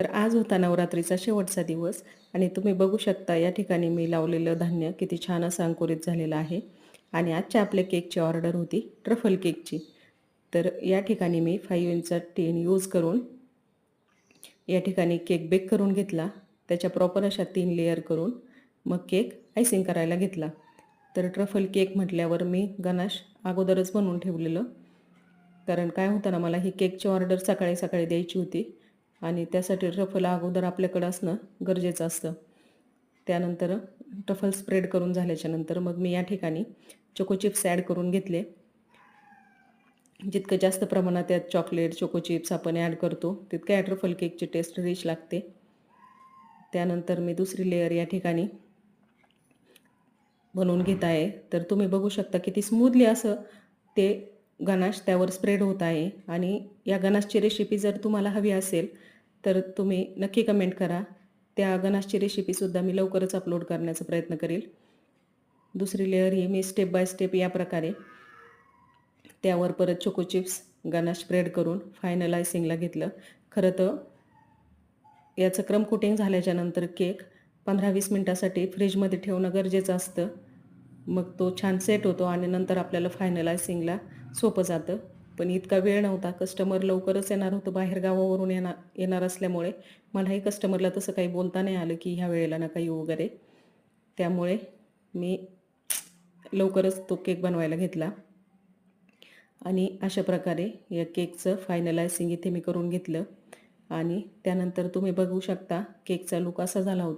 तर आज होता नवरात्रीचा शेवटचा दिवस आणि तुम्ही बघू शकता या ठिकाणी मी लावलेलं धान्य किती छान असं अंकुरित झालेलं आहे. आणि आजच्या आपल्या केकची ऑर्डर होती ट्रफल केकची. तर या ठिकाणी मी 5 इंचचा टीन यूज करून या ठिकाणी केक बेक करून घेतला. त्याच्या प्रॉपर अशा 3 लेयर करून मग केक आयसिंग करायला घेतला. तर ट्रफल केक म्हटल्यावर मी गनाश अगोदरच बनवून ठेवलेलं. कारण काय होतं ना, मला ही केकची ऑर्डर सकाळी सकाळी द्यायची होती आणि त्यासाठी ट्रफल अगोदर आपल्याकडं असणं गरजेचं असतं. त्यानंतर ट्रफल स्प्रेड करून झाल्याच्यानंतर मग मी या ठिकाणी चोको चिप्स ॲड करून घेतले. जितकं जास्त प्रमाणात त्यात चॉकलेट, चोको चिप्स आपण ॲड करतो, तितकं या ट्रफल केकची टेस्ट रिच लागते. त्यानंतर मी दुसरी लेयर या ठिकाणी बनवून घेत आहे. तर तुम्ही बघू शकता किती स्मूथली असं ते गनाश त्यावर स्प्रेड होत आहे. आणि या गनाशची रेसिपी जर तुम्हाला हवी असेल तर तुम्ही नक्की कमेंट करा. त्या गनाशची रेसिपीसुद्धा मी लवकरच अपलोड करण्याचा प्रयत्न करेल. दुसरी layer he me step by step या प्रकारे त्यावर परत चोको चिप्स गनाश स्प्रेड करून फायनल आयसिंगला घेतलं. खरं तर याचं क्रम कोटिंग झाल्याच्यानंतर केक 15-20 मिनटासाठी फ्रीजमध्ये ठेवणं गरजेचं असतं. मग तो छान सेट होतो आणि नंतर आपल्याला फायनल आयसिंगला सोपं जातं. पण इतका वेळ नव्हता. कस्टमर लवकरच येणार होतं. बाहेरगावावरून येणार असल्यामुळे मलाही कस्टमरला तसं काही बोलता नाही आलं की ह्या वेळेला नका येऊ वगैरे. त्यामुळे मी लवकरच तो केक बनवायला घेतला. आणि अशा प्रकारे या केकचं फायनल आयसिंग इथे मी करून घेतलं. आणि त्यानंतर तुम्ही बघू शकता केकचा लूक असा झाला होता.